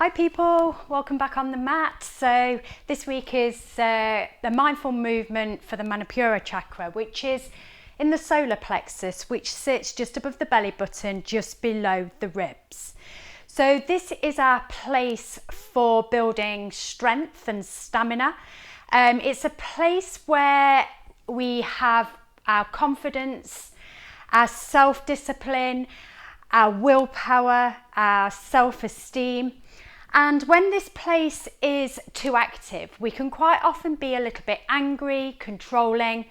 Hi people, welcome back on the mat. So this week is the mindful movement for the Manipura Chakra, which is in the solar plexus, which sits just above the belly button, just below the ribs. So this is our place for building strength and stamina. It's a place where we have our confidence, our self-discipline, our willpower, our self-esteem. And when this place is too active, we can quite often be a little bit angry, controlling,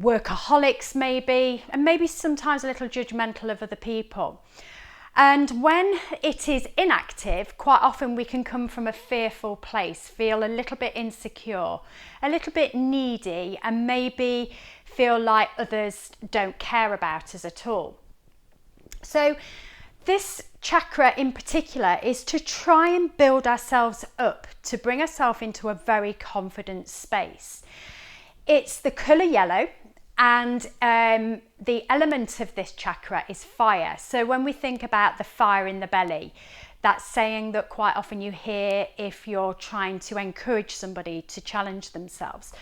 workaholics maybe, and maybe sometimes a little judgmental of other people. And when it is inactive, quite often we can come from a fearful place, feel a little bit insecure, a little bit needy, and maybe feel like others don't care about us at all. So this chakra in particular is to try and build ourselves up, to bring ourselves into a very confident space. It's the colour yellow, and the element of this chakra is fire. So when we think about the fire in the belly, that's saying that quite often you hear if you're trying to encourage somebody to challenge themselves.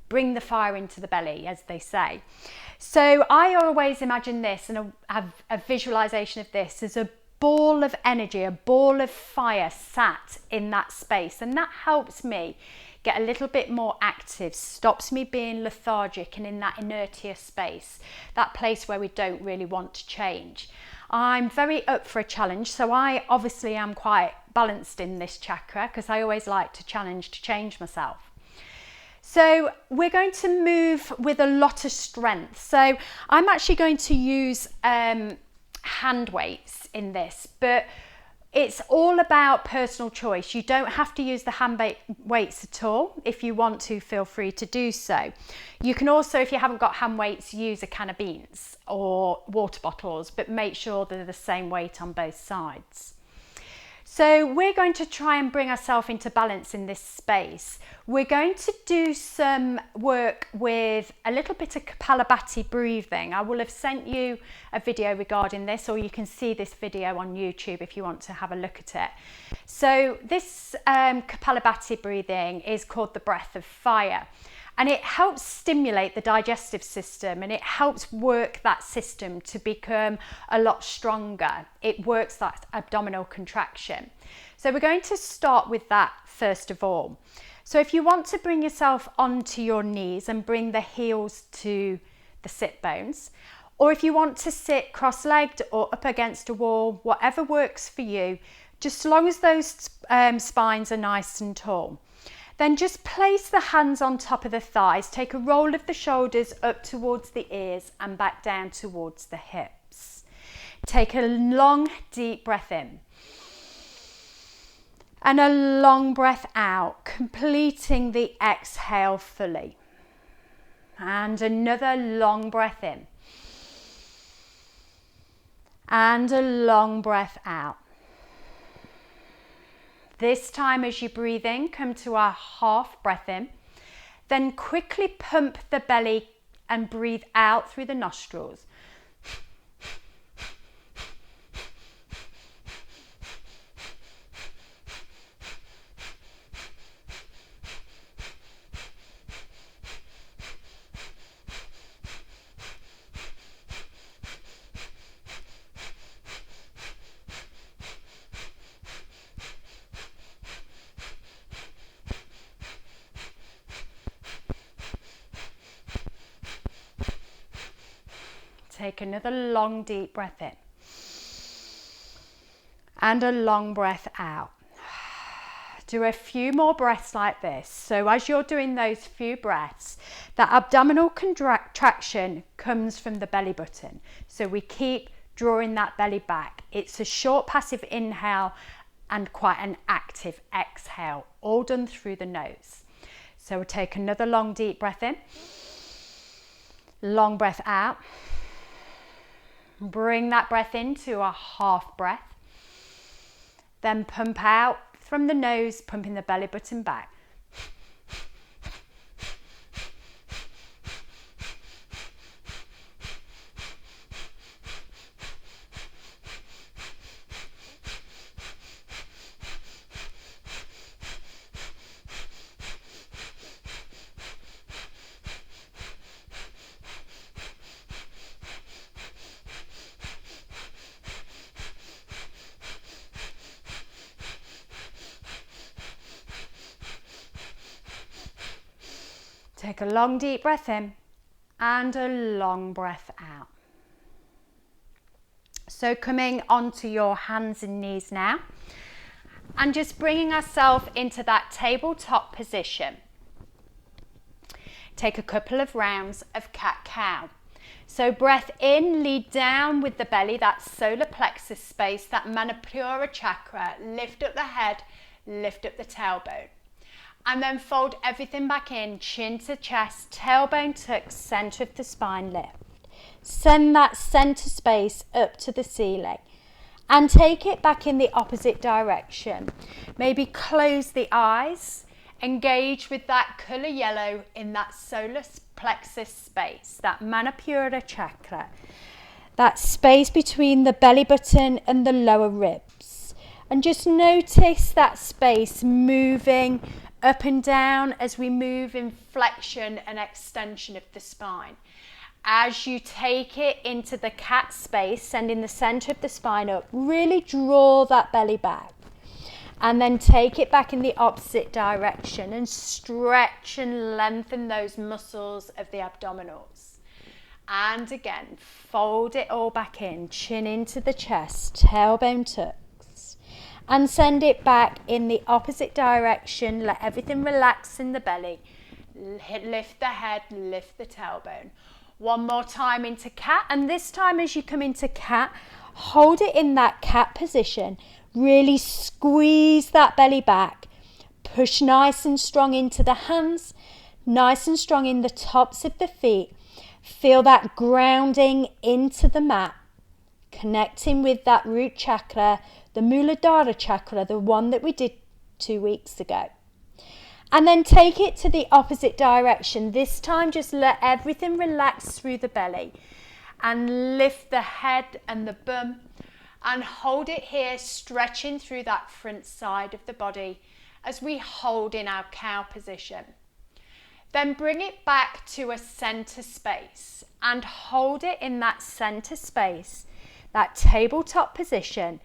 Bring the fire into the belly, as they say. So I always imagine this and have a visualization of this as a ball of energy, a ball of fire sat in that space. And that helps me get a little bit more active, stops me being lethargic and in that inertia space, that place where we don't really want to change. I'm very up for a challenge, so I obviously am quite balanced in this chakra because I always like to challenge, to change myself. So we're going to move with a lot of strength. So I'm actually going to use hand weights in this, but it's all about personal choice. You don't have to use the hand weights at all. If you want to, feel free to do so. You can also, if you haven't got hand weights, use a can of beans or water bottles, but make sure they're the same weight on both sides. So we're going to try and bring ourselves into balance in this space. We're going to do some work with a little bit of Kapalabhati breathing. I will have sent you a video regarding this, or you can see this video on YouTube if you want to have a look at it. So this Kapalabhati breathing is called the breath of fire. And it helps stimulate the digestive system, and it helps work that system to become a lot stronger. It works that abdominal contraction. So we're going to start with that first of all. So if you want to bring yourself onto your knees and bring the heels to the sit bones, or if you want to sit cross-legged or up against a wall, whatever works for you, just as long as those spines are nice and tall. Then just place the hands on top of the thighs, take a roll of the shoulders up towards the ears and back down towards the hips. Take a long, deep breath in. And a long breath out, completing the exhale fully. And another long breath in. And a long breath out. This time as you breathe in, come to our half breath in, then quickly pump the belly and breathe out through the nostrils. Take another long, deep breath in. And a long breath out. Do a few more breaths like this. So as you're doing those few breaths, that abdominal contraction comes from the belly button. So we keep drawing that belly back. It's a short passive inhale and quite an active exhale, all done through the nose. So we'll take another long, deep breath in. Long breath out. Bring that breath into a half breath. Then pump out from the nose, pumping the belly button back. Take a long deep breath in and a long breath out. So coming onto your hands and knees now and just bringing ourselves into that tabletop position. Take a couple of rounds of cat-cow. So breath in, lead down with the belly, that solar plexus space, that Manipura Chakra. Lift up the head, lift up the tailbone. And then fold everything back in, chin to chest, tailbone tucks, centre of the spine lift. Send that centre space up to the ceiling. And take it back in the opposite direction. Maybe close the eyes. Engage with that colour yellow in that solar plexus space, that Manipura Chakra, that space between the belly button and the lower ribs. And just notice that space moving up and down as we move in flexion and extension of the spine. As you take it into the cat space, sending the centre of the spine up, really draw that belly back. And then take it back in the opposite direction and stretch and lengthen those muscles of the abdominals. And again, fold it all back in, chin into the chest, tailbone tucks. And send it back in the opposite direction. Let everything relax in the belly. Lift the head, lift the tailbone. One more time into cat. And this time as you come into cat, hold it in that cat position. Really squeeze that belly back. Push nice and strong into the hands, nice and strong in the tops of the feet. Feel that grounding into the mat, connecting with that root chakra, the Muladhara chakra, the one that we did 2 weeks ago. And then take it to the opposite direction. This time just let everything relax through the belly and lift the head and the bum. And hold it here, stretching through that front side of the body as we hold in our cow position. Then bring it back to a centre space and hold it in that centre space, that tabletop position.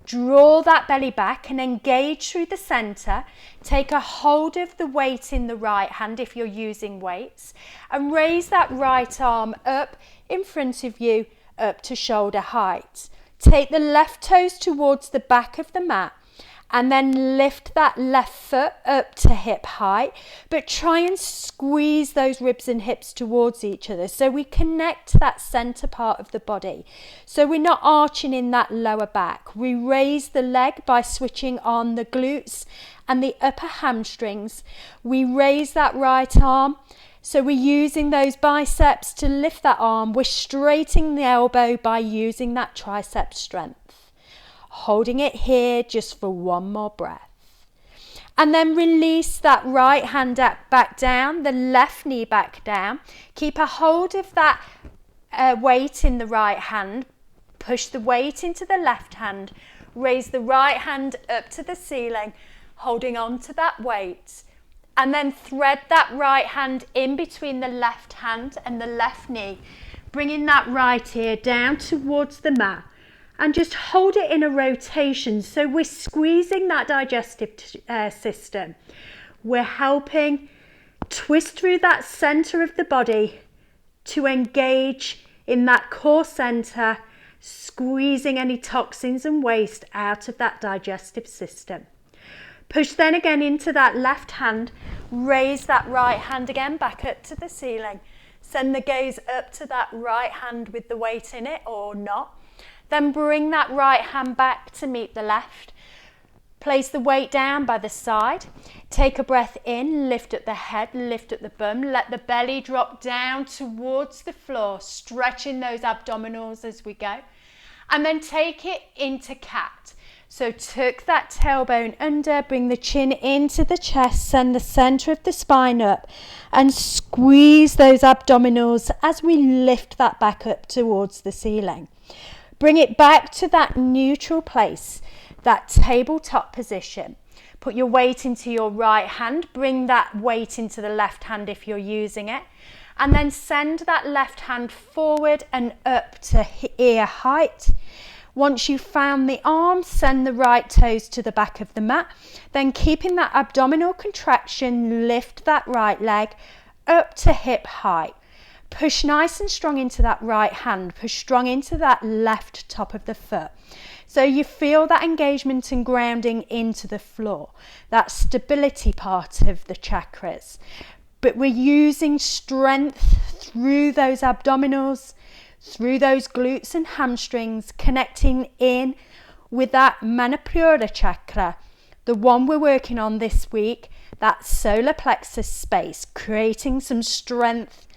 Draw that belly back and engage through the centre. Take a hold of the weight in the right hand if you're using weights and raise that right arm up in front of you, up to shoulder height. Take the left toes towards the back of the mat and then lift that left foot up to hip height, but try and squeeze those ribs and hips towards each other so we connect that centre part of the body. So we're not arching in that lower back. We raise the leg by switching on the glutes and the upper hamstrings. We raise that right arm. So we're using those biceps to lift that arm. We're straightening the elbow by using that tricep strength. Holding it here just for one more breath. And then release that right hand back down, the left knee back down. Keep a hold of that weight in the right hand. Push the weight into the left hand. Raise the right hand up to the ceiling, holding on to that weight. And then thread that right hand in between the left hand and the left knee, bringing that right ear down towards the mat and just hold it in a rotation. So we're squeezing that digestive system. We're helping twist through that centre of the body to engage in that core centre, squeezing any toxins and waste out of that digestive system. Push then again into that left hand, raise that right hand again back up to the ceiling. Send the gaze up to that right hand with the weight in it or not. Then bring that right hand back to meet the left. Place the weight down by the side. Take a breath in, lift up the head, lift up the bum. Let the belly drop down towards the floor, stretching those abdominals as we go. And then take it into cat. So tuck that tailbone under, bring the chin into the chest, send the centre of the spine up and squeeze those abdominals as we lift that back up towards the ceiling. Bring it back to that neutral place, that tabletop position. Put your weight into your right hand, bring that weight into the left hand if you're using it, and then send that left hand forward and up to ear height. Once you've found the arms, send the right toes to the back of the mat. Then keeping that abdominal contraction, lift that right leg up to hip height. Push nice and strong into that right hand, push strong into that left top of the foot. So you feel that engagement and grounding into the floor, that stability part of the chakras. But we're using strength through those abdominals, through those glutes and hamstrings, connecting in with that Manipura Chakra, the one we're working on this week, that solar plexus space, creating some strength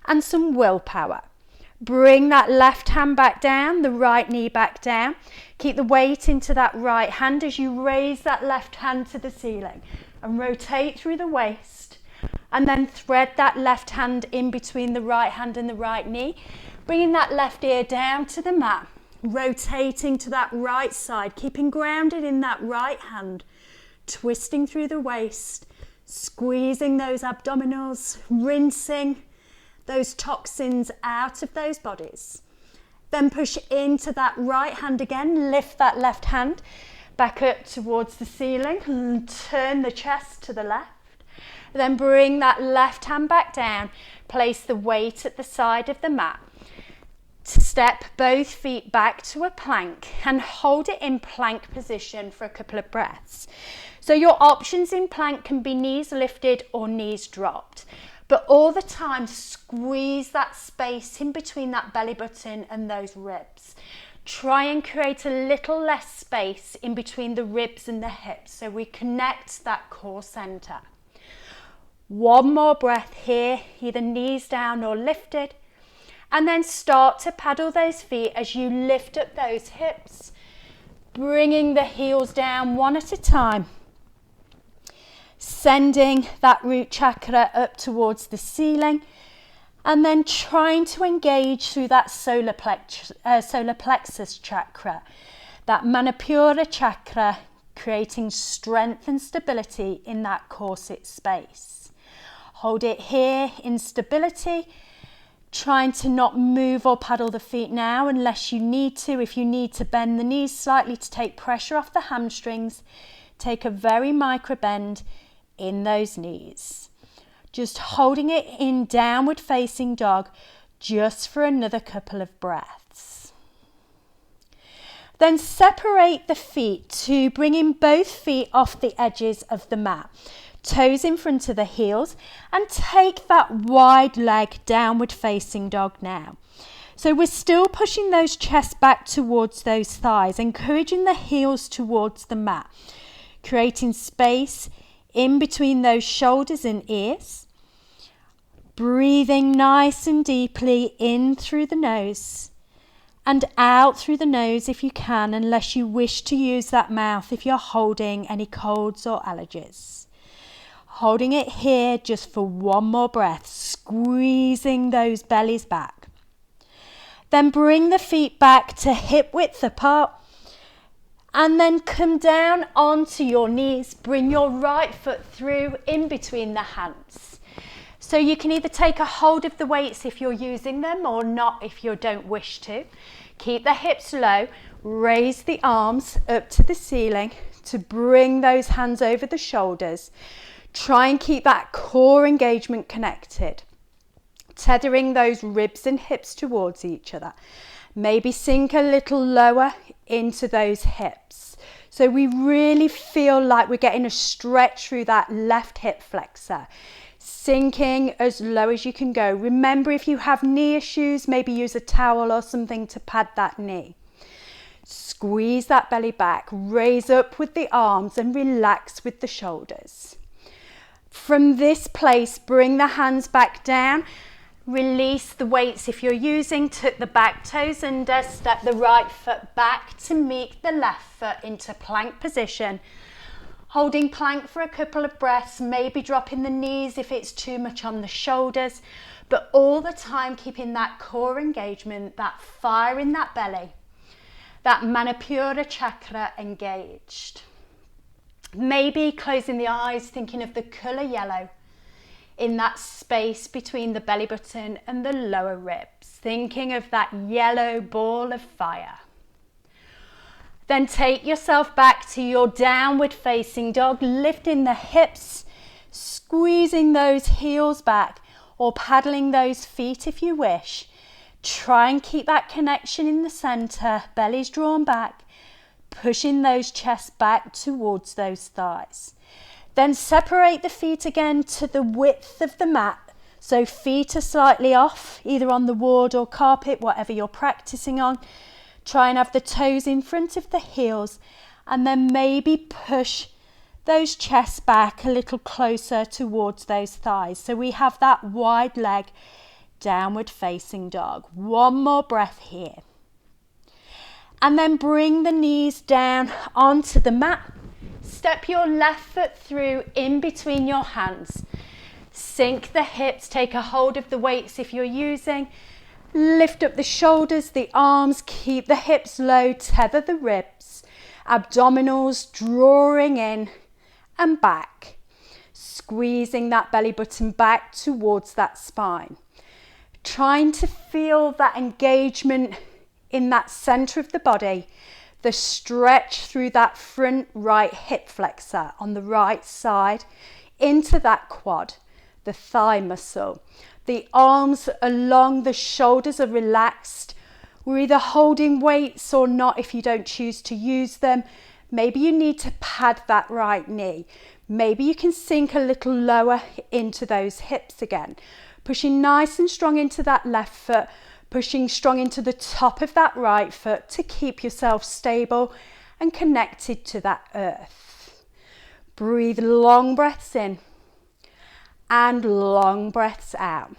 and some willpower. Bring that left hand back down, the right knee back down. Keep the weight into that right hand as you raise that left hand to the ceiling and rotate through the waist. And then thread that left hand in between the right hand and the right knee, bringing that left ear down to the mat, rotating to that right side, keeping grounded in that right hand, twisting through the waist, squeezing those abdominals, rinsing those toxins out of those bodies. Then push into that right hand again, lift that left hand back up towards the ceiling and turn the chest to the left. Then bring that left hand back down, place the weight at the side of the mat. Step both feet back to a plank and hold it in plank position for a couple of breaths. So your options in plank can be knees lifted or knees dropped. But all the time, squeeze that space in between that belly button and those ribs. Try and create a little less space in between the ribs and the hips so we connect that core center. One more breath here, either knees down or lifted. And then start to paddle those feet as you lift up those hips, bringing the heels down one at a time. Sending that root chakra up towards the ceiling and then trying to engage through that solar plexus chakra, that Manipura Chakra, creating strength and stability in that corset space. Hold it here in stability, trying to not move or paddle the feet now unless you need to. If you need to bend the knees slightly to take pressure off the hamstrings, take a very micro bend in those knees. Just holding it in downward facing dog just for another couple of breaths. Then separate the feet to bring in both feet off the edges of the mat. Toes in front of the heels and take that wide leg downward facing dog now. So we're still pushing those chests back towards those thighs, encouraging the heels towards the mat, creating space in between those shoulders and ears. Breathing nice and deeply in through the nose and out through the nose if you can, unless you wish to use that mouth if you're holding any colds or allergies. Holding it here just for one more breath, squeezing those bellies back. Then bring the feet back to hip width apart. And then come down onto your knees. Bring your right foot through in between the hands. So you can either take a hold of the weights if you're using them or not if you don't wish to. Keep the hips low. Raise the arms up to the ceiling to bring those hands over the shoulders. Try and keep that core engagement connected. Tethering those ribs and hips towards each other. Maybe sink a little lower into those hips. So we really feel like we're getting a stretch through that left hip flexor. Sinking as low as you can go. Remember, if you have knee issues, maybe use a towel or something to pad that knee. Squeeze that belly back. Raise up with the arms and relax with the shoulders. From this place, bring the hands back down. Release the weights if you're using, tuck the back toes under, step the right foot back to meet the left foot into plank position. Holding plank for a couple of breaths, maybe dropping the knees if it's too much on the shoulders, but all the time keeping that core engagement, that fire in that belly, that Manipura Chakra engaged. Maybe closing the eyes, thinking of the colour yellow in that space between the belly button and the lower ribs, thinking of that yellow ball of fire. Then take yourself back to your downward facing dog, lifting the hips, squeezing those heels back. or paddling those feet if you wish. Try and keep that connection in the center, belly's drawn back, pushing those chests back towards those thighs. Then separate the feet again to the width of the mat. So feet are slightly off, either on the wood or carpet, whatever you're practicing on. Try and have the toes in front of the heels, and then maybe push those chests back a little closer towards those thighs. So we have that wide leg, downward facing dog. One more breath here. And then bring the knees down onto the mat. Step your left foot through in between your hands. Sink the hips, take a hold of the weights if you're using. Lift up the shoulders, the arms, keep the hips low, tether the ribs. Abdominals drawing in and back. Squeezing that belly button back towards that spine. Trying to feel that engagement in that center of the body. The stretch through that front right hip flexor on the right side into that quad. The thigh muscle. The arms along the shoulders are relaxed. We're either holding weights or not if you don't choose to use them. Maybe you need to pad that right knee. Maybe you can sink a little lower into those hips again. Pushing nice and strong into that left foot. Pushing strong into the top of that right foot to keep yourself stable and connected to that earth. Breathe long breaths in. And long breaths out.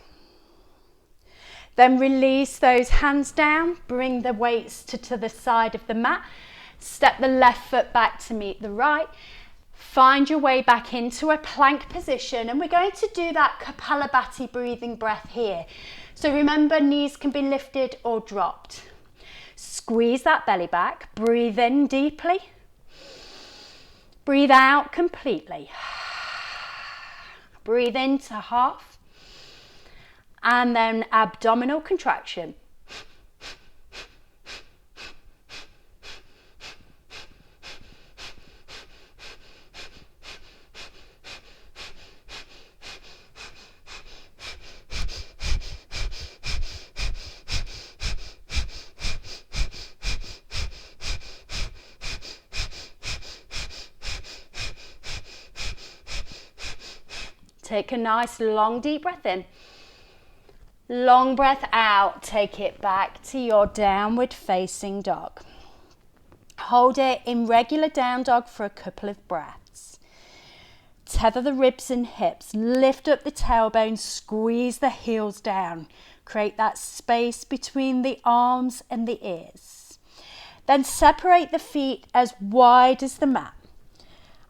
Then release those hands down, bring the weights to the side of the mat, step the left foot back to meet the right, find your way back into a plank position, and we're going to do that Kapalabhati breathing breath here. So remember, knees can be lifted or dropped. Squeeze that belly back, breathe in deeply, breathe out completely. Breathe into half, and then abdominal contraction. Take a nice long deep breath in. Long breath out. Take it back to your downward facing dog. Hold it in regular down dog for a couple of breaths. Tether the ribs and hips. Lift up the tailbone. Squeeze the heels down. Create that space between the arms and the ears. Then separate the feet as wide as the mat.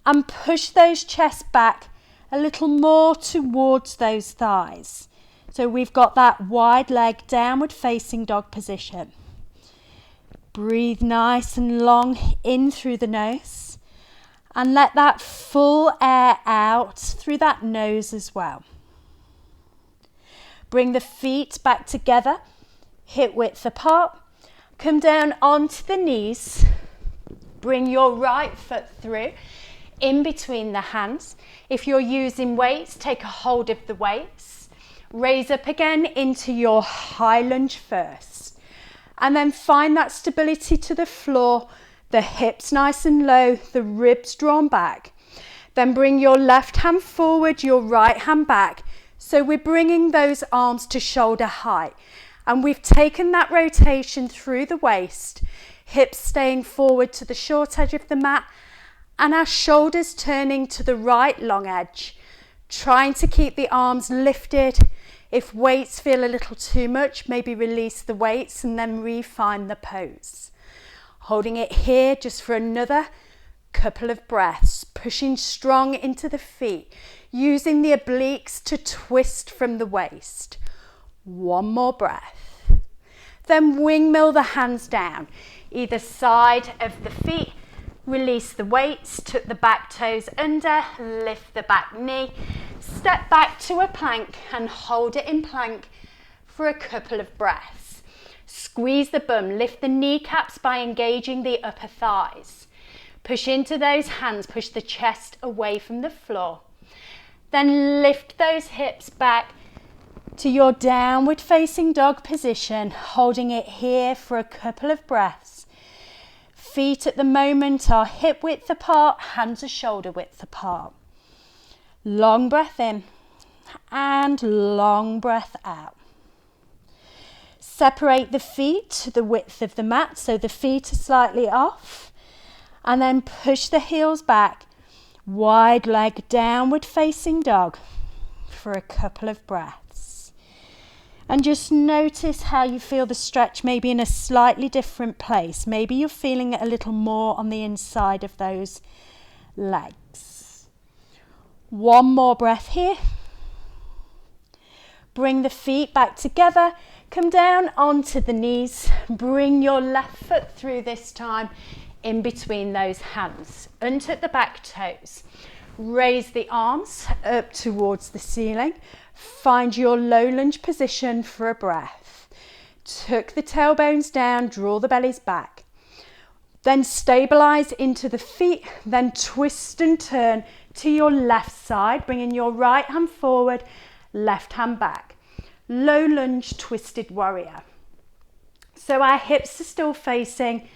And push those chests back a little more towards those thighs. So we've got that wide leg downward facing dog position. Breathe nice and long in through the nose and let that full air out through that nose as well. Bring the feet back together, hip width apart. Come down onto the knees. Bring your right foot through in between the hands. If you're using weights, take a hold of the weights. Raise up again into your high lunge first. And then find that stability to the floor, the hips nice and low, the ribs drawn back. Then bring your left hand forward, your right hand back. So we're bringing those arms to shoulder height. And we've taken that rotation through the waist, hips staying forward to the short edge of the mat, and our shoulders turning to the right long edge, trying to keep the arms lifted. If weights feel a little too much, maybe release the weights and then refine the pose. Holding it here just for another couple of breaths, pushing strong into the feet, using the obliques to twist from the waist. One more breath. Then windmill the hands down, either side of the feet. Release the weights, tuck the back toes under, lift the back knee, step back to a plank and hold it in plank for a couple of breaths. Squeeze the bum, lift the kneecaps by engaging the upper thighs. Push into those hands, push the chest away from the floor. Then lift those hips back to your downward facing dog position, holding it here for a couple of breaths. Feet at the moment are hip width apart, hands are shoulder width apart. Long breath in and long breath out. Separate the feet to the width of the mat, so the feet are slightly off, and then push the heels back. Wide leg downward facing dog for a couple of breaths. And just notice how you feel the stretch, maybe in a slightly different place. Maybe you're feeling it a little more on the inside of those legs. One more breath here. Bring the feet back together. Come down onto the knees. Bring your left foot through this time in between those hands. Untuck the back toes. Raise the arms up towards the ceiling. Find your low lunge position for a breath. Tuck the tailbones down, draw the bellies back. Then stabilize into the feet, then twist and turn to your left side, bringing your right hand forward, left hand back. Low lunge, twisted warrior. So our hips are still facing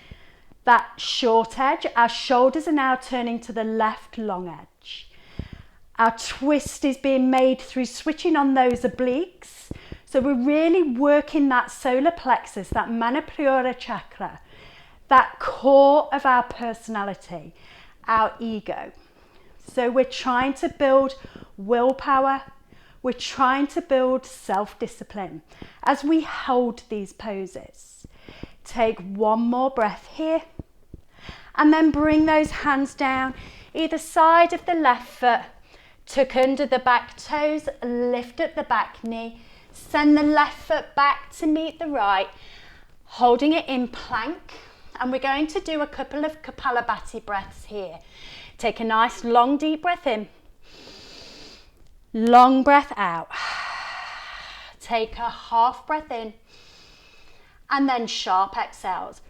that short edge. Our shoulders are now turning to the left long edge. Our twist is being made through switching on those obliques. So we're really working that solar plexus, that Manipura Chakra, that core of our personality, our ego. So we're trying to build willpower. We're trying to build self-discipline as we hold these poses. Take one more breath here, and then bring those hands down either side of the left foot. Tuck under the back toes, lift at the back knee, send the left foot back to meet the right, holding it in plank. And we're going to do a couple of Kapalabhati breaths here. Take a nice long deep breath in, long breath out. Take a half breath in, and then sharp exhales.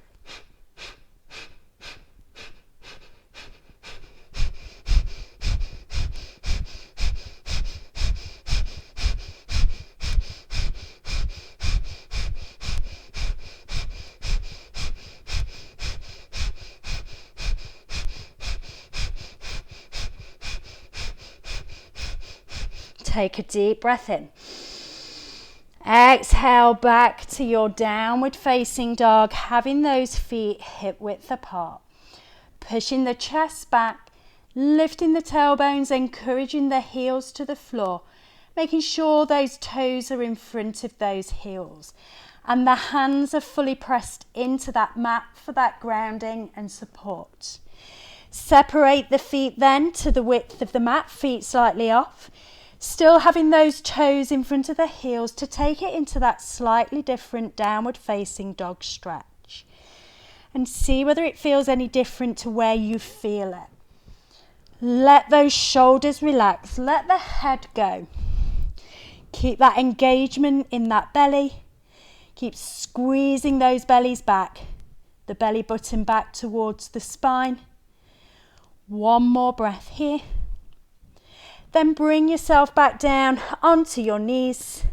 Take a deep breath in. Exhale back to your downward facing dog, having those feet hip width apart. Pushing the chest back, lifting the tailbones, encouraging the heels to the floor, making sure those toes are in front of those heels. And the hands are fully pressed into that mat for that grounding and support. Separate the feet then to the width of the mat, feet slightly off. Still having those toes in front of the heels to take it into that slightly different downward facing dog stretch. And see whether it feels any different to where you feel it. Let those shoulders relax, let the head go. Keep that engagement in that belly. Keep squeezing those bellies back, the belly button back towards the spine. One more breath here. Then bring yourself back down onto your knees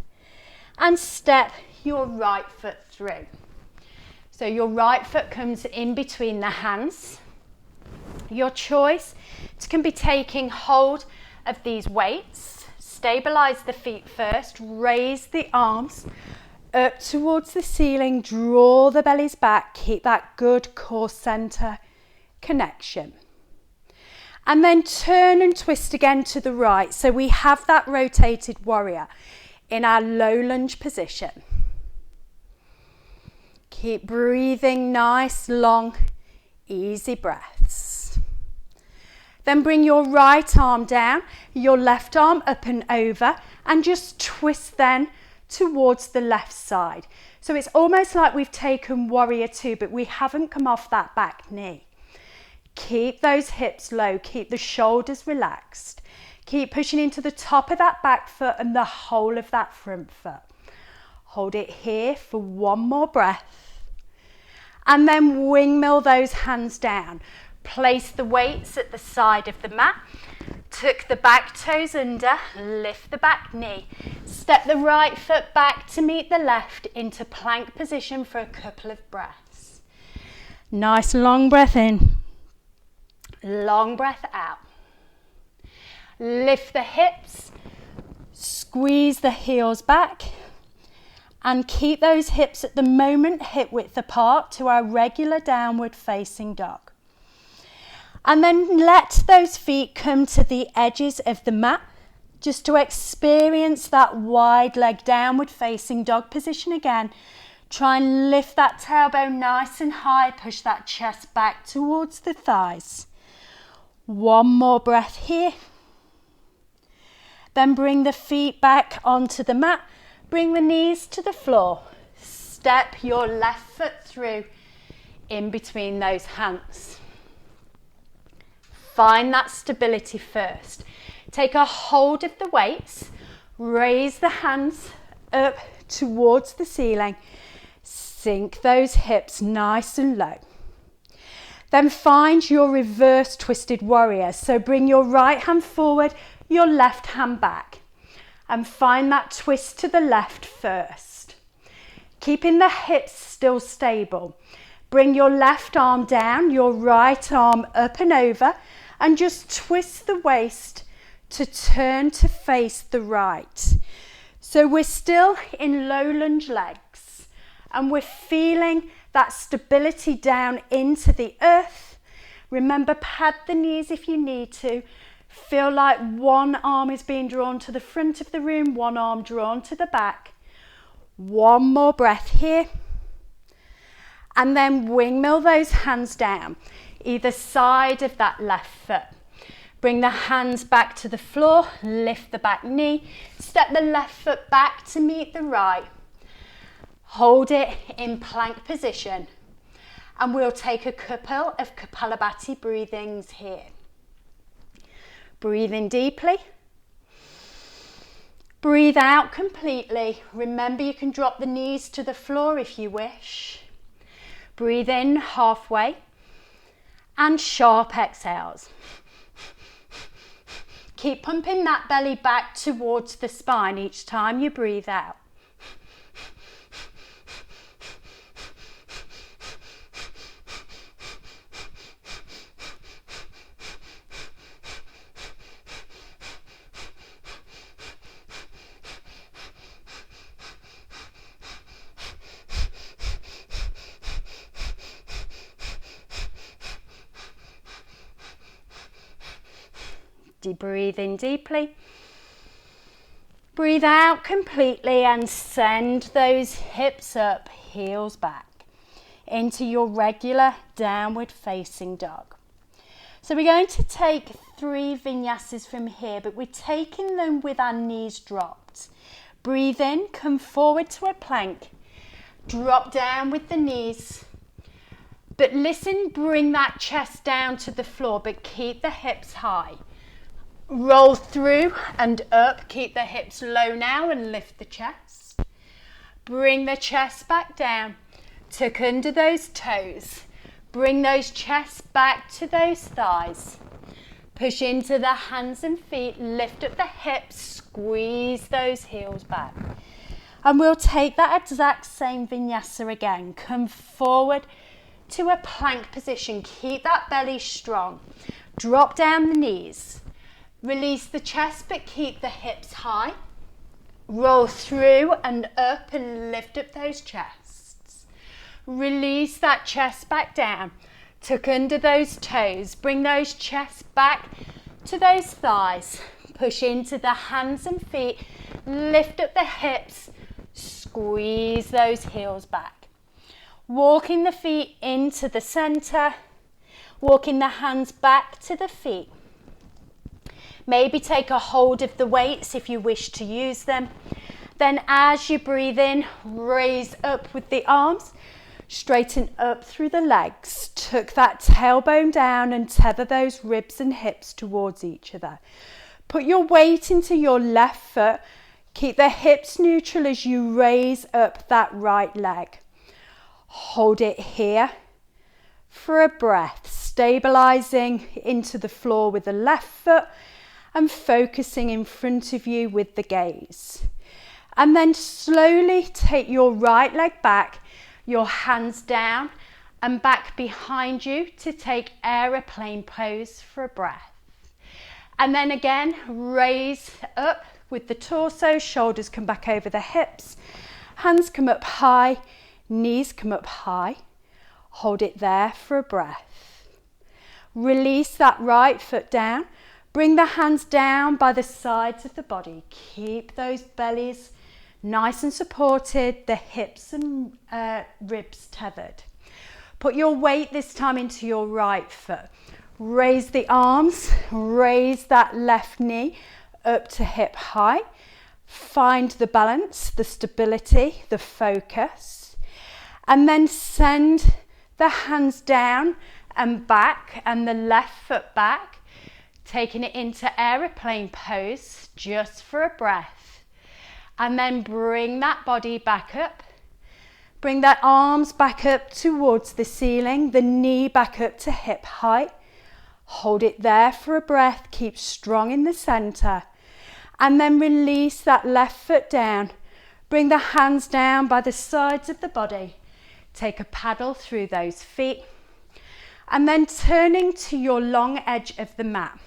and step your right foot through. So your right foot comes in between the hands. Your choice can be taking hold of these weights. Stabilize the feet first, raise the arms up towards the ceiling, draw the bellies back, keep that good core center connection. And then turn and twist again to the right. So we have that rotated warrior in our low lunge position. Keep breathing nice, long, easy breaths. Then bring your right arm down, your left arm up and over, and just twist then towards the left side. So it's almost like we've taken warrior two, but we haven't come off that back knee. Keep those hips low, keep the shoulders relaxed. Keep pushing into the top of that back foot and the whole of that front foot. Hold it here for one more breath. And then windmill those hands down. Place the weights at the side of the mat. Tuck the back toes under, lift the back knee. Step the right foot back to meet the left into plank position for a couple of breaths. Nice long breath in, long breath out. Lift the hips, squeeze the heels back, and keep those hips at the moment hip width apart to our regular downward facing dog. And then let those feet come to the edges of the mat just to experience that wide leg downward facing dog position again. Try and lift that tailbone nice and high, push that chest back towards the thighs. One more breath here. Then bring the feet back onto the mat, bring the knees to the floor. Step your left foot through in between those hands. Find that stability first. Take a hold of the weights, raise the hands up towards the ceiling, sink those hips nice and low. Then find your reverse twisted warrior. So bring your right hand forward, your left hand back, and find that twist to the left first. Keeping the hips still stable. Bring your left arm down, your right arm up and over, and just twist the waist to turn to face the right. So we're still in low lunge legs, and we're feeling that stability down into the earth. Remember, pad the knees if you need to. Feel like one arm is being drawn to the front of the room, one arm drawn to the back. One more breath here. And then windmill those hands down, either side of that left foot. Bring the hands back to the floor, lift the back knee, step the left foot back to meet the right. Hold it in plank position, and we'll take a couple of Kapalabhati breathings here. Breathe in deeply. Breathe out completely. Remember, you can drop the knees to the floor if you wish. Breathe in halfway, and sharp exhales. Keep pumping that belly back towards the spine each time you breathe out. Breathe in deeply. Breathe out completely and send those hips up, heels back into your regular downward facing dog. So we're going to take 3 vinyasas from here, but we're taking them with our knees dropped. Breathe in, come forward to a plank. Drop down with the knees. But listen, bring that chest down to the floor, but keep the hips high. Roll through and up, keep the hips low now and lift the chest. Bring the chest back down, tuck under those toes. Bring those chests back to those thighs. Push into the hands and feet, lift up the hips, squeeze those heels back. And we'll take that exact same vinyasa again. Come forward to a plank position, keep that belly strong. Drop down the knees. Release the chest, but keep the hips high. Roll through and up and lift up those chests. Release that chest back down. Tuck under those toes. Bring those chests back to those thighs. Push into the hands and feet. Lift up the hips. Squeeze those heels back. Walking the feet into the center. Walking the hands back to the feet. Maybe take a hold of the weights if you wish to use them. Then as you breathe in, raise up with the arms, straighten up through the legs. Tuck that tailbone down and tether those ribs and hips towards each other. Put your weight into your left foot. Keep the hips neutral as you raise up that right leg. Hold it here for a breath. stabilizing into the floor with the left foot and focusing in front of you with the gaze. And then slowly take your right leg back, your hands down and back behind you to take aeroplane pose for a breath. And then again, raise up with the torso, shoulders come back over the hips, hands come up high, knees come up high. Hold it there for a breath. Release that right foot down. Bring the hands down by the sides of the body. Keep those bellies nice and supported, the hips and ribs tethered. Put your weight this time into your right foot. Raise the arms, raise that left knee up to hip height. Find the balance, the stability, the focus. And then send the hands down and back and the left foot back. Taking it into aeroplane pose just for a breath. And then bring that body back up. Bring that arms back up towards the ceiling, the knee back up to hip height. Hold it there for a breath. Keep strong in the center. And then release that left foot down. Bring the hands down by the sides of the body. Take a paddle through those feet. And then turning to your long edge of the mat.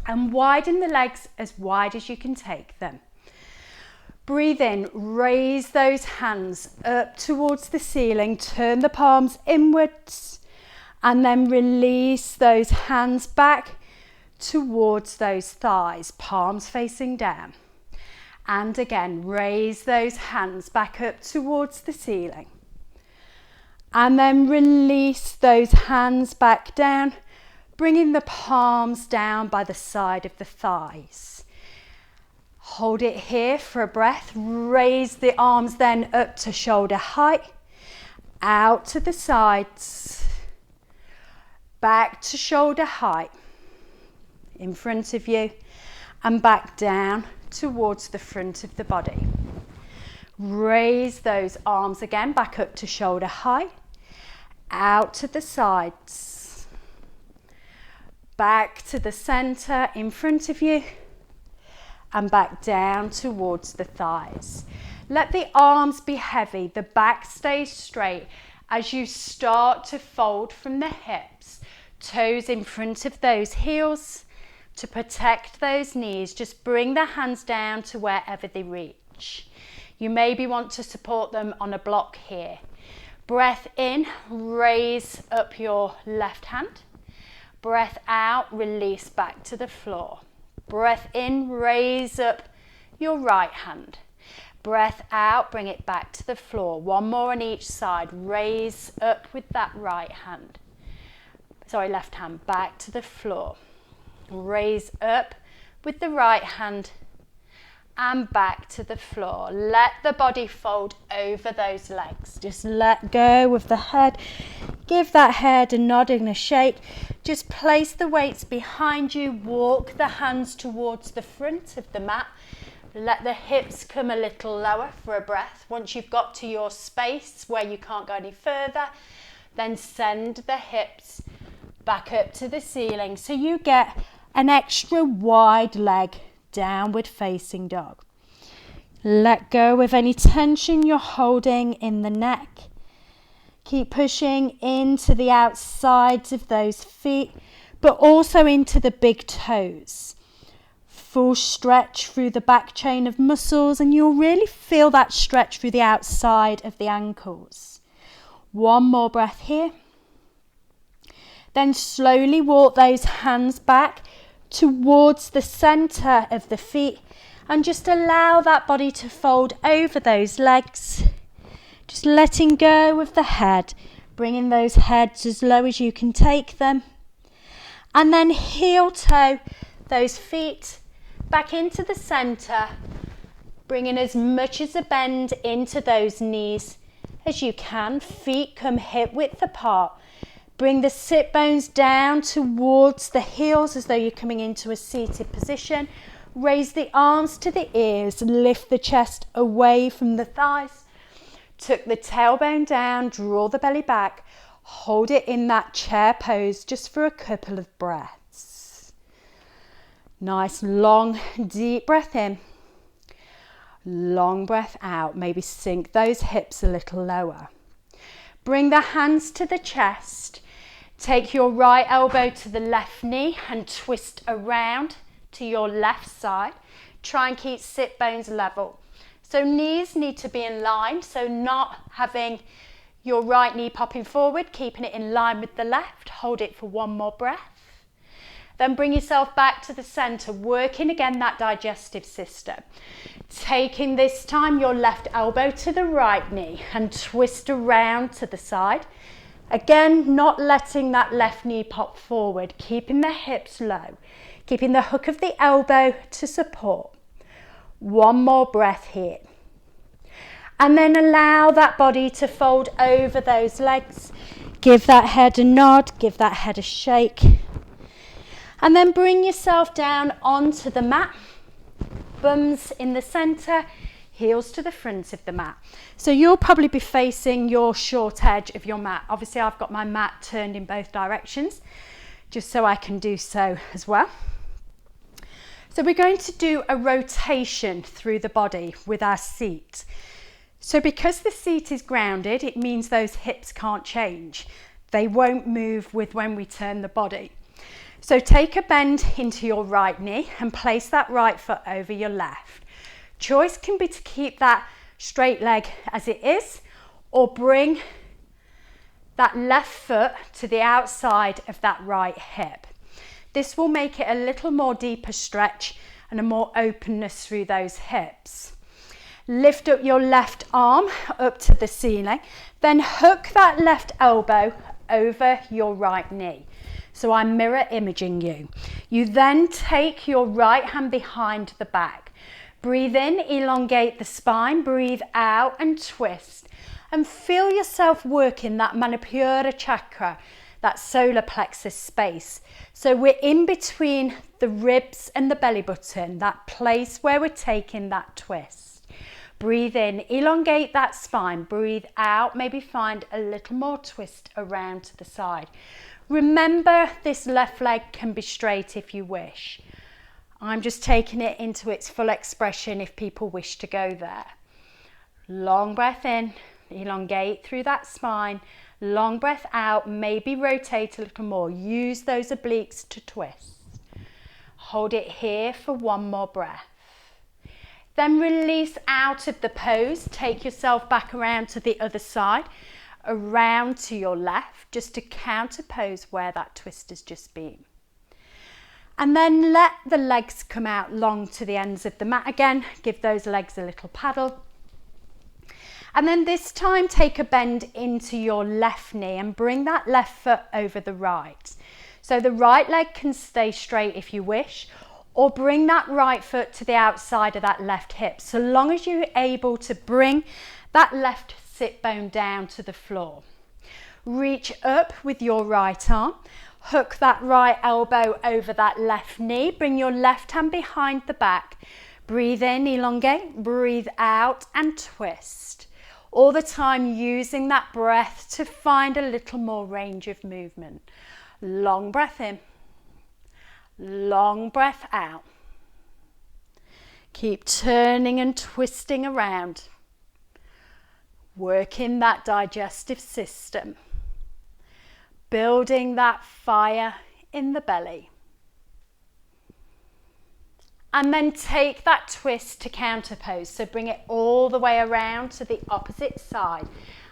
And widen the legs as wide as you can take them. Breathe in, raise those hands up towards the ceiling, turn the palms inwards, and then release those hands back towards those thighs, palms facing down. And again, raise those hands back up towards the ceiling. And then release those hands back down, bringing the palms down by the side of the thighs. Hold it here for a breath. Raise the arms then up to shoulder height, out to the sides, back to shoulder height, in front of you, and back down towards the front of the body. Raise those arms again back up to shoulder height, out to the sides, back to the center in front of you, and back down towards the thighs. Let the arms be heavy, the back stays straight as you start to fold from the hips, toes in front of those heels to protect those knees. Just bring the hands down to wherever they reach. You maybe want to support them on a block here. Breath in, raise up your left hand. Breath out, release back to the floor. Breath in, raise up your right hand. Breath out, bring it back to the floor. One more on each side. Raise up with that right hand. Left hand, back to the floor. Raise up with the right hand and back to the floor. Let the body fold over those legs. Just let go of the head. Give that head a nod and a shake. Just place the weights behind you. Walk the hands towards the front of the mat. Let the hips come a little lower for a breath. Once you've got to your space where you can't go any further, then send the hips back up to the ceiling so you get an extra wide leg, downward facing dog. Let go of any tension you're holding in the neck. Keep pushing into the outsides of those feet, but also into the big toes. Full stretch through the back chain of muscles, and you'll really feel that stretch through the outside of the ankles. One more breath here. Then slowly walk those hands back towards the center of the feet and just allow that body to fold over those legs. Just letting go of the head, bringing those heads as low as you can take them. And then heel toe those feet back into the center, bringing as much as a bend into those knees as you can. Feet come hip width apart. Bring the sit bones down towards the heels as though you're coming into a seated position. Raise the arms to the ears, lift the chest away from the thighs. Tuck the tailbone down, draw the belly back. Hold it in that chair pose just for a couple of breaths. Nice, long, deep breath in. Long breath out. Maybe sink those hips a little lower. Bring the hands to the chest. Take your right elbow to the left knee and twist around to your left side. Try and keep sit bones level. So knees need to be in line, so not having your right knee popping forward, keeping it in line with the left. Hold it for one more breath. Then bring yourself back to the center, working again that digestive system. Taking this time your left elbow to the right knee and twist around to the side. Again, not letting that left knee pop forward, keeping the hips low, keeping the hook of the elbow to support. One more breath here. And then allow that body to fold over those legs. Give that head a nod, give that head a shake. And then bring yourself down onto the mat. Bums in the center, heels to the front of the mat. So you'll probably be facing your short edge of your mat. Obviously I've got my mat turned in both directions, just so I can do so as well. So we're going to do a rotation through the body with our seat. So because the seat is grounded, it means those hips can't change. They won't move with when we turn the body. So take a bend into your right knee and place that right foot over your left. Choice can be to keep that straight leg as it is, or bring that left foot to the outside of that right hip. This will make it a little more deeper stretch and a more openness through those hips. Lift up your left arm up to the ceiling, then hook that left elbow over your right knee. So I'm mirror imaging you. You then take your right hand behind the back. Breathe in, elongate the spine, breathe out and twist. And feel yourself working that Manipura Chakra, that solar plexus space. So we're in between the ribs and the belly button, that place where we're taking that twist. Breathe in, elongate that spine, breathe out, maybe find a little more twist around to the side. Remember, this left leg can be straight if you wish. I'm just taking it into its full expression if people wish to go there. Long breath in, elongate through that spine. Long breath out, maybe rotate a little more. Use those obliques to twist. Hold it here for one more breath. Then release out of the pose. Take yourself back around to the other side, around to your left, just to counter pose where that twist has just been. And then let the legs come out long to the ends of the mat again. Give those legs a little paddle. And then this time take a bend into your left knee and bring that left foot over the right. So the right leg can stay straight if you wish, or bring that right foot to the outside of that left hip, so long as you're able to bring that left sit bone down to the floor. Reach up with your right arm, hook that right elbow over that left knee, bring your left hand behind the back. Breathe in, elongate, breathe out and twist. All the time using that breath to find a little more range of movement. Long breath in, long breath out. Keep turning and twisting around. Working that digestive system. Building that fire in the belly. And then take that twist to counter pose. So bring it all the way around to the opposite side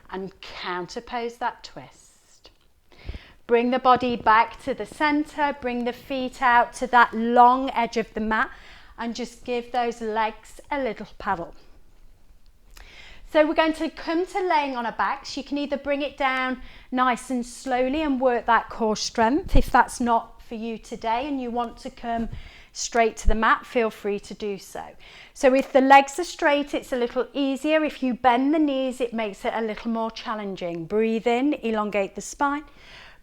and counter pose that twist. Bring the body back to the center, bring the feet out to that long edge of the mat and just give those legs a little paddle. So we're going to come to laying on our backs. You can either bring it down nice and slowly and work that core strength. If that's not for you today and you want to come straight to the mat, feel free to do so. So if the legs are straight, it's a little easier. If you bend the knees, it makes it a little more challenging. Breathe in, elongate the spine.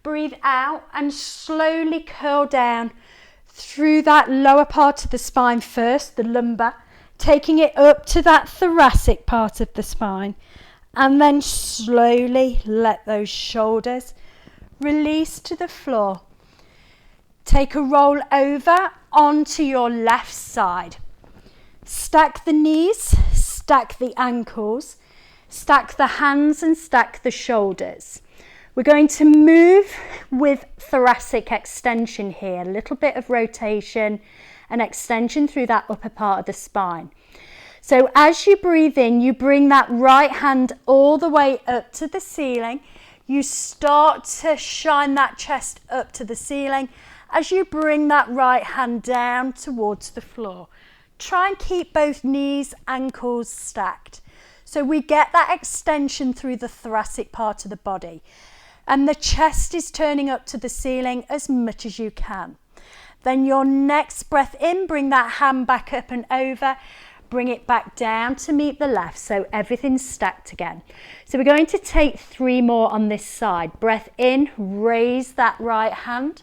Breathe out and slowly curl down through that lower part of the spine first, the lumbar, taking it up to that thoracic part of the spine, and then slowly let those shoulders release to the floor. Take a roll over onto your left side. Stack the knees, stack the ankles, stack the hands and stack the shoulders. We're going to move with thoracic extension here, a little bit of rotation and extension through that upper part of the spine. So as you breathe in, you bring that right hand all the way up to the ceiling. You start to shine that chest up to the ceiling as you bring that right hand down towards the floor. Try and keep both knees, ankles stacked. So we get that extension through the thoracic part of the body. And the chest is turning up to the ceiling as much as you can. Then your next breath in, bring that hand back up and over. Bring it back down to meet the left, so everything's stacked again. So we're going to take 3 more on this side. Breath in, raise that right hand.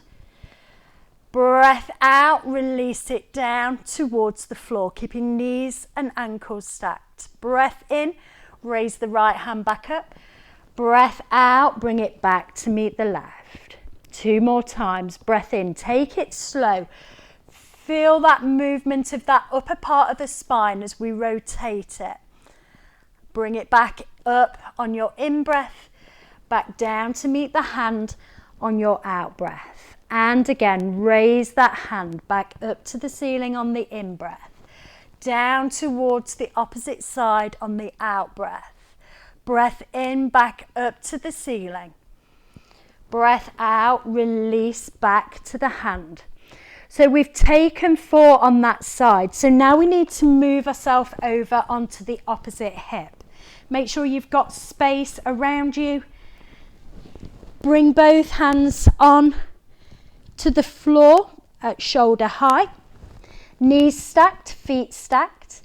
Breath out, release it down towards the floor, keeping knees and ankles stacked. Breath in, raise the right hand back up. Breath out, bring it back to meet the left. 2 more times. Breath in, take it slow. Feel that movement of that upper part of the spine as we rotate it. Bring it back up on your in-breath, back down to meet the hand on your out-breath. And again, raise that hand back up to the ceiling on the in-breath, down towards the opposite side on the out-breath. Breath in, back up to the ceiling. Breath out, release back to the hand. So we've taken 4 on that side. So now we need to move ourselves over onto the opposite hip. Make sure you've got space around you. Bring both hands on to the floor at shoulder height. Knees stacked, feet stacked.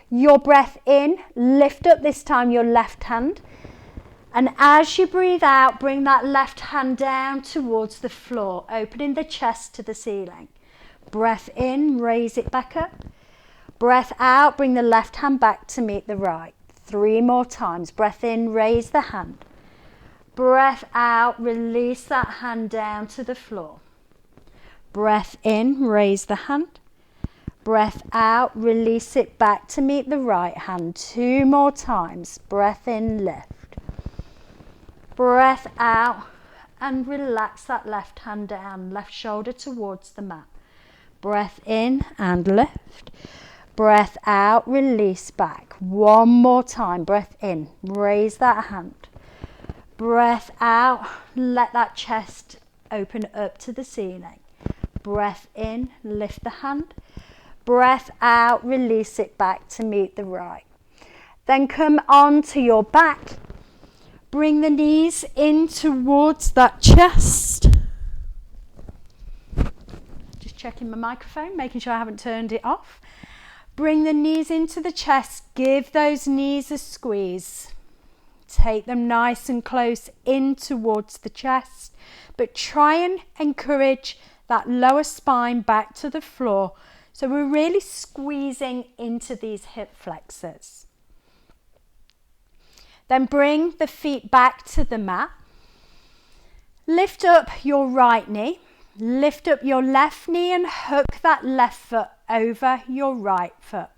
Your breath in, lift up this time your left hand. And as you breathe out, bring that left hand down towards the floor, opening the chest to the ceiling. Breath in, raise it back up. Breath out, bring the left hand back to meet the right. 3 more times. Breath in, raise the hand. Breath out, release that hand down to the floor. Breath in, raise the hand. Breath out, release it back to meet the right hand. 2 more times. Breath in, lift. Breath out and relax that left hand down, left shoulder towards the mat. Breath in and lift. Breath out, release back. 1 more time. Breath in, raise that hand. Breath out, let that chest open up to the ceiling. Breath in, lift the hand. Breath out, release it back to meet the right. Then come on to your back. Bring the knees in towards that chest. Just checking my microphone, making sure I haven't turned it off. Bring the knees into the chest. Give those knees a squeeze. Take them nice and close in towards the chest, but try and encourage that lower spine back to the floor. So we're really squeezing into these hip flexors. Then bring the feet back to the mat. Lift up your right knee. Lift up your left knee and hook that left foot over your right foot.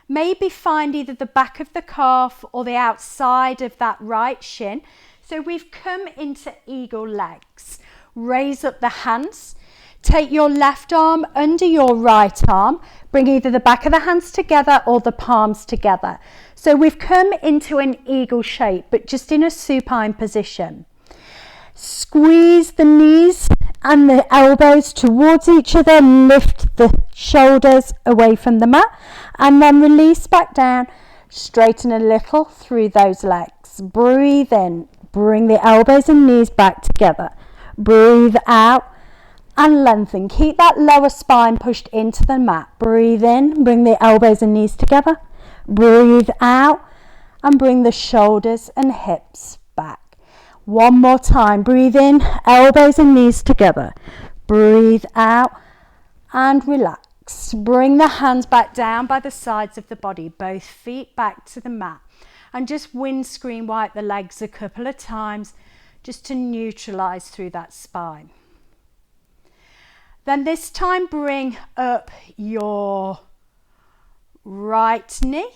Maybe find either the back of the calf or the outside of that right shin. So we've come into eagle legs. Raise up the hands. Take your left arm under your right arm. Bring either the back of the hands together or the palms together. So we've come into an eagle shape, but just in a supine position. Squeeze the knees and the elbows towards each other. Lift the shoulders away from the mat and then release back down. Straighten a little through those legs. Breathe in. Bring the elbows and knees back together. Breathe out and lengthen. Keep that lower spine pushed into the mat. Breathe in. Bring the elbows and knees together. Breathe out and bring the shoulders and hips back. 1 more time. Breathe in, elbows and knees together. Breathe out and relax. Bring the hands back down by the sides of the body, both feet back to the mat. And just windscreen wipe the legs a couple of times, just to neutralize through that spine. Then this time bring up your right knee.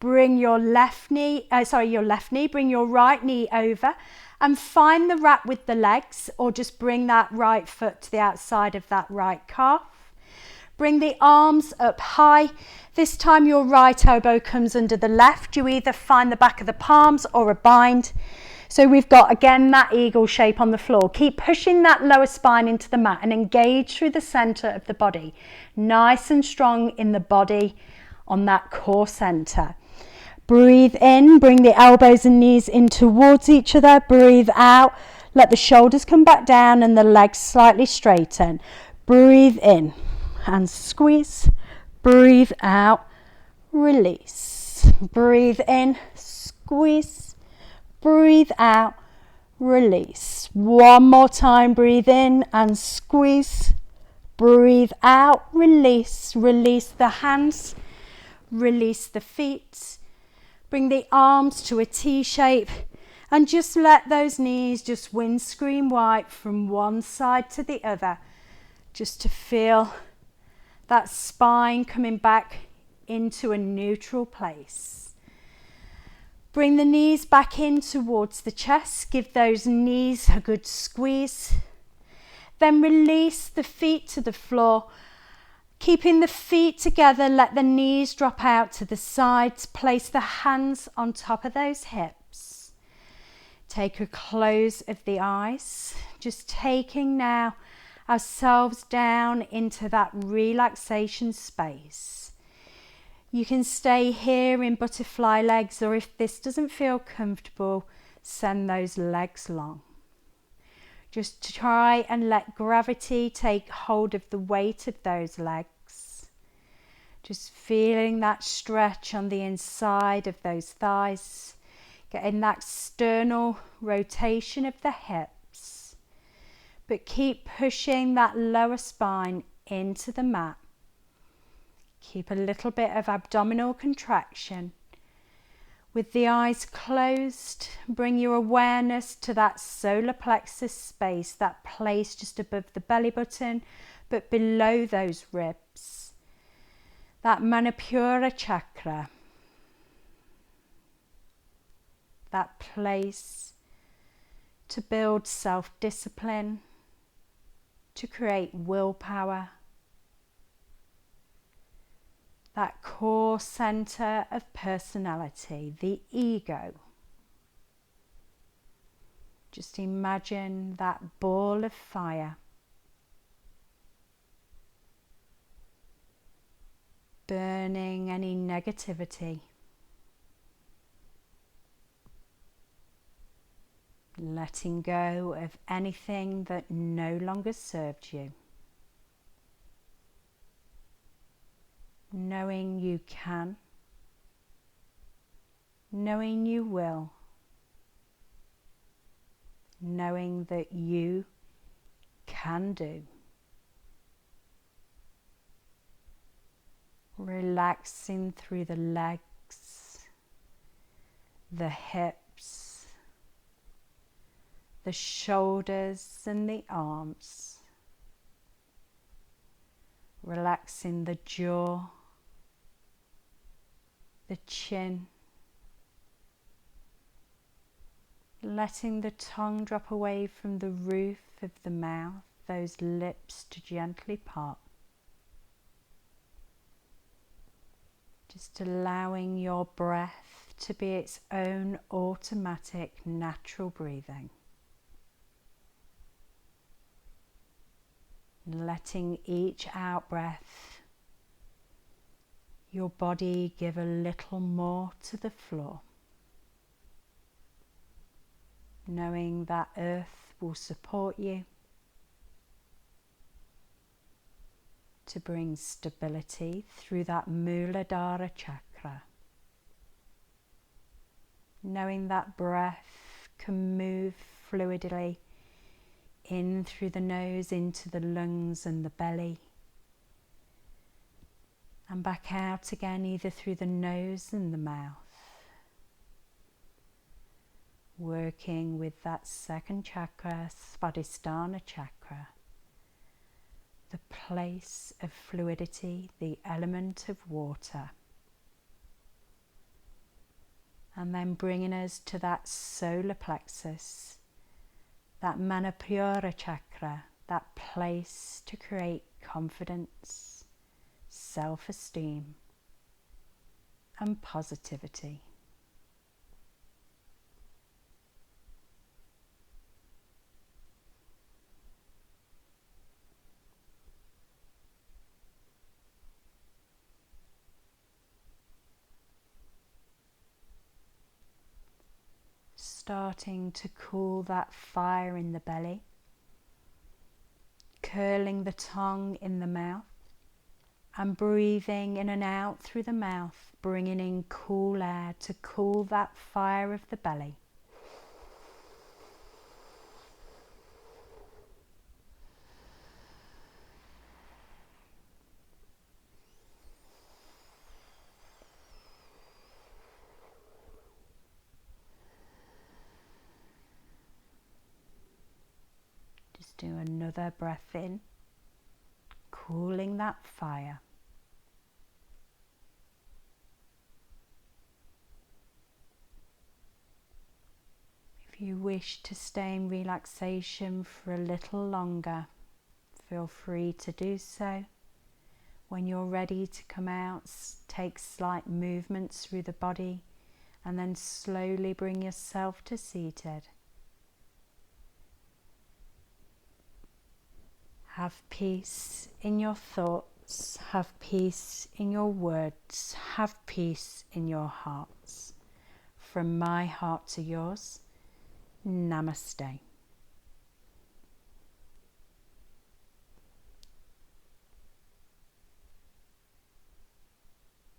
Bring your left knee, bring your right knee over and find the wrap with the legs, or just bring that right foot to the outside of that right calf. Bring the arms up high. This time your right elbow comes under the left. You either find the back of the palms or a bind. So we've got, again, that eagle shape on the floor. Keep pushing that lower spine into the mat and engage through the center of the body. Nice and strong in the body on that core center. Breathe in, bring the elbows and knees in towards each other. Breathe out, let the shoulders come back down and the legs slightly straighten. Breathe in and squeeze. Breathe out, release. Breathe in, squeeze. Breathe out, release. One more time, breathe in and squeeze. Breathe out, release. Release the hands, release the feet. Bring the arms to a T shape and just let those knees just windscreen wipe from one side to the other, just to feel that spine coming back into a neutral place. Bring the knees back in towards the chest, give those knees a good squeeze. Then release the feet to the floor. Keeping the feet together, let the knees drop out to the sides. Place the hands on top of those hips. Take a close of the eyes. Just taking now ourselves down into that relaxation space. You can stay here in butterfly legs, or if this doesn't feel comfortable, send those legs long. Just try and let gravity take hold of the weight of those legs. Just feeling that stretch on the inside of those thighs. Getting that sternal rotation of the hips. But keep pushing that lower spine into the mat. Keep a little bit of abdominal contraction. With the eyes closed, bring your awareness to that solar plexus space, that place just above the belly button, but below those ribs. That Manipura Chakra. That place to build self-discipline, to create willpower. That core center of personality, the ego. Just imagine that ball of fire burning any negativity. Letting go of anything that no longer served you. Knowing you can, knowing you will, knowing that you can do. Relaxing through the legs, the hips, the shoulders and the arms. Relaxing the jaw, the chin, letting the tongue drop away from the roof of the mouth, those lips to gently part. Just allowing your breath to be its own automatic, natural breathing. Letting each out breath, your body give a little more to the floor. Knowing that earth will support you to bring stability through that Muladhara chakra. Knowing that breath can move fluidly in through the nose, into the lungs and the belly, and back out again either through the nose and the mouth. working with that second chakra, Svadhisthana chakra, the place of fluidity, the element of water. And then bringing us to that solar plexus, that Manipura Chakra, that place to create confidence, self-esteem and positivity. Starting to cool that fire in the belly, curling the tongue in the mouth and breathing in and out through the mouth, bringing in cool air to cool that fire of the belly. Just do another breath in, cooling that fire. If you wish to stay in relaxation for a little longer, feel free to do so. When you're ready to come out, take slight movements through the body and then slowly bring yourself to seated. Have peace in your thoughts, have peace in your words, have peace in your hearts. From my heart to yours, Namaste.